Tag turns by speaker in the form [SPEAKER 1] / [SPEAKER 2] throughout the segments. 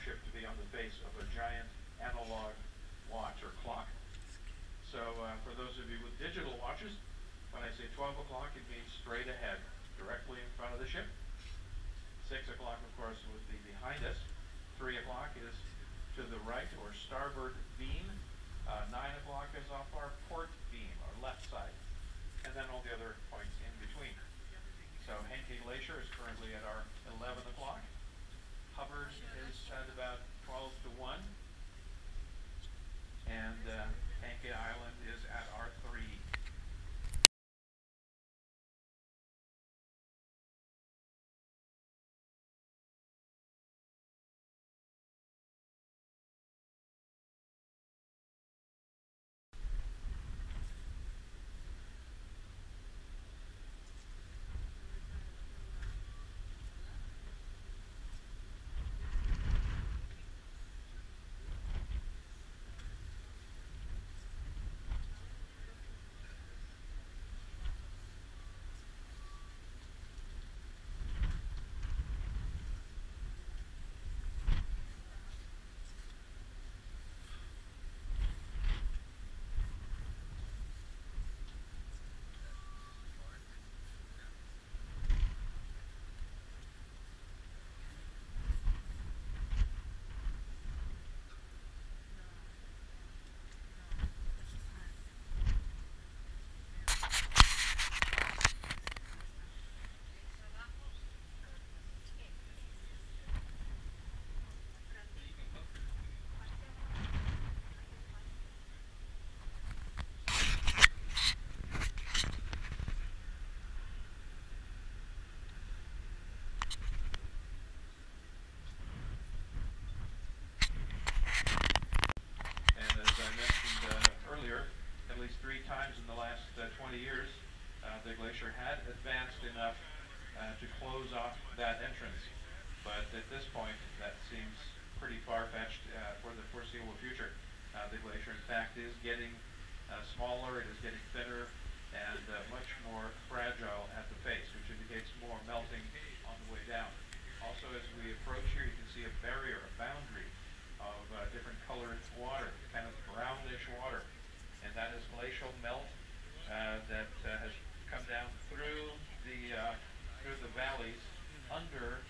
[SPEAKER 1] ship to be on the face of a giant analog watch or clock. So for those of you with digital watches, when I say 12 o'clock, it means straight ahead, directly in front of the ship. 6 o'clock, of course, would be behind us. 3 o'clock is to the right or starboard beam. 9 o'clock is off our port beam, our left side. And then all the other points in between. So Henke Glacier is currently at our 11 o'clock. Hubbard is at about 12 to 1. And Henke Island is at our 3. Years, the glacier had advanced enough to close off that entrance, but at this point that seems pretty far-fetched for the foreseeable future. The glacier in fact is getting smaller, it is getting thinner, and much more fragile at the face, which indicates more melting on the way down. Also, as we approach here, you can see a barrier, a boundary of different colored water, kind of brownish water, and that is glacial melt that has come down through the valleys under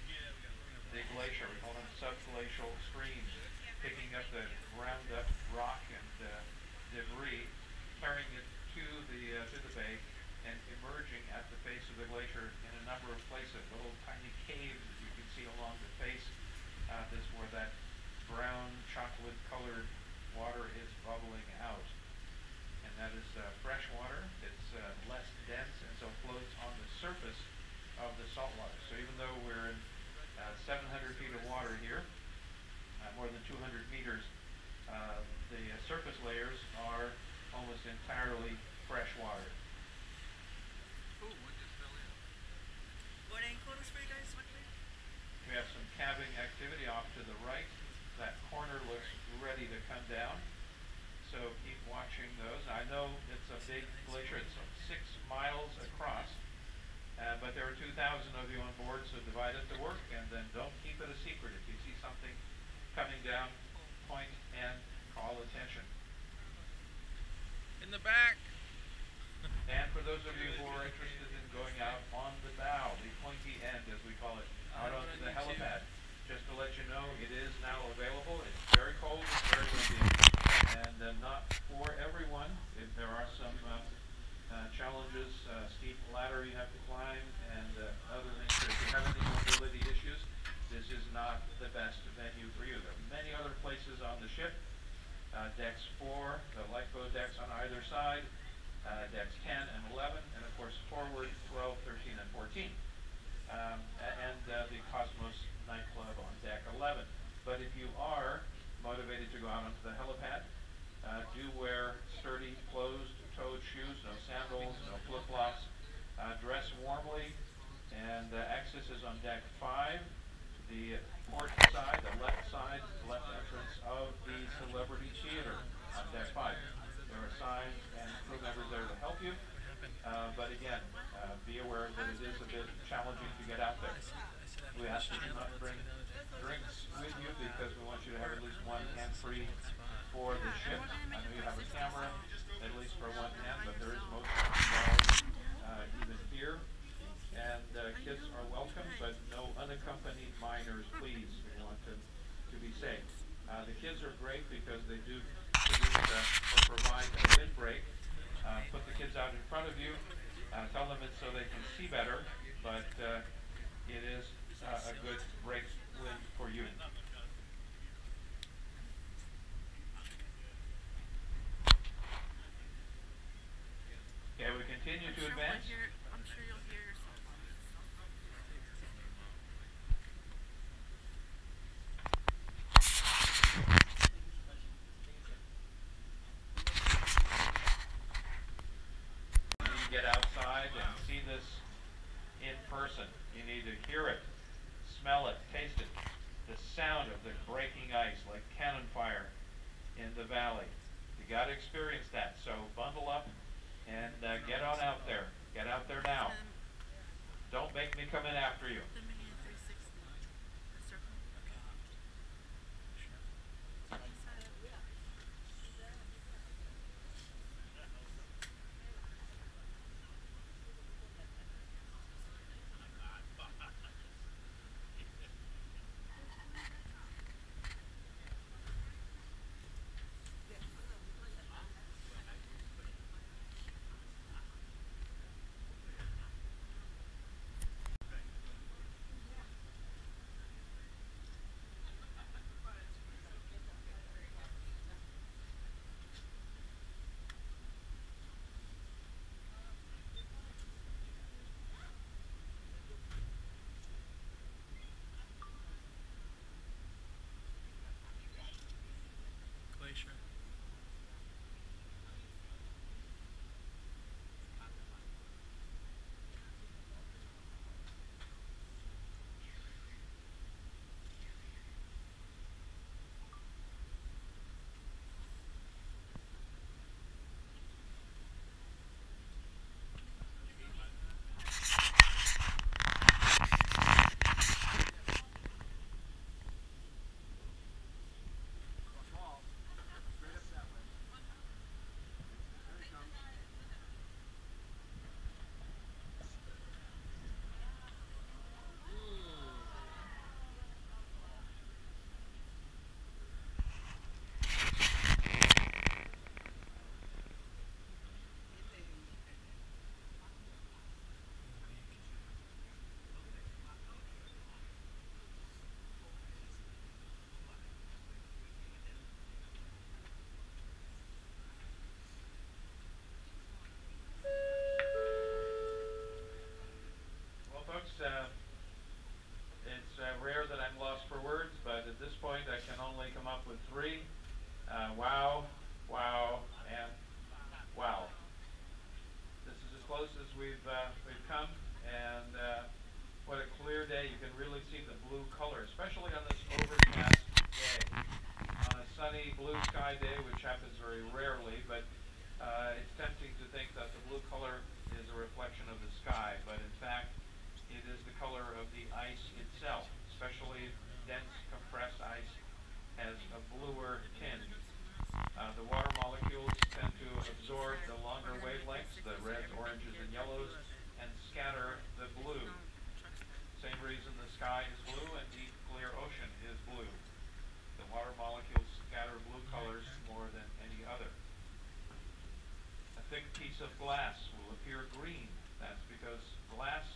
[SPEAKER 1] the glacier. We call them subglacial streams, picking up the ground up rock and debris, carrying it to the bay, and emerging at the face of the glacier in a number of places. Little tiny caves that you can see along the face. This is where that brown chocolate-colored water is bubbling out. And that is fresh water. It's less dense and so floats on the surface of the salt water. So even though we're in 700 feet of water here, more than 200 meters, the surface layers are almost entirely fresh water.
[SPEAKER 2] Ooh, what just fell in? What angle is for you guys?
[SPEAKER 1] We have some calving activity off to the right. That corner looks ready to come down. So keep watching those. I know it's a big glacier. It's 6 miles across, but there are 2,000 of you on board, so divide it to work, and then don't keep it a secret. If you see something coming down, point and call attention.
[SPEAKER 2] In the back.
[SPEAKER 1] And for those of you who are interested in going out on the bow, the pointy end, as we call it, out onto the helipad, just to let you know, it is now available. It's very cold, it's very windy, and not for everyone. There are some challenges, steep ladder you have to climb, and other things. So if you have any mobility issues, this is not the best venue for you. There are many other places on the ship. Decks 4, the lifeboat decks on either side, decks 10 and 11, and of course forward 12, 13, and 14. And the Cosmos nightclub on deck 11. But if you are motivated to go out onto the helipad, do wear sturdy, closed-toed shoes, no sandals, no flip-flops. Dress warmly, and access is on deck 5, the port side, the left entrance of the Celebrity Theater on deck 5. There are signs and crew members there to help you, but again, be aware that it is a bit challenging to get out there. We ask that you not bring drinks with you because we want you to have at least one hand free for the ship. I know you have a camera, at least for one hand, but there is motion involved even here. And kids are welcome, but no unaccompanied minors, please. We want to be safe. The kids are great because they do produce or provide a windbreak. Put the kids out in front of you. Tell them it's so they can see better, but it is a good break wind for you. Okay, we continue to advance.
[SPEAKER 2] I'm sure you'll hear yourself.
[SPEAKER 1] You need to get outside and see this in person. You need to hear it, smell it, taste it. The sound of the breaking ice like cannon fire in the valley. You got to experience that. So bundle up and get on out there. Get out there now. Don't make me come in after you.
[SPEAKER 2] The mini 360. The circle. Glacier.
[SPEAKER 1] Well, folks, it's rare that I'm lost for words, but at this point I can only come up with three. Wow, wow, and wow. This is as close as we've come, and what a clear day. You can really see the blue color, especially on this overcast day. On a sunny blue sky day, which happens very rarely, but it's tempting to think that the blue color is a reflection of the sky, but in fact it is the color of the ice itself, especially dense compressed ice has a bluer tinge. The water molecules tend to absorb the longer wavelengths, the reds, oranges, and yellows, and scatter the blue. Same reason the sky is blue and deep, clear ocean is blue. The water molecules scatter blue colors more than any other. A thick piece of glass will appear green. That's because glass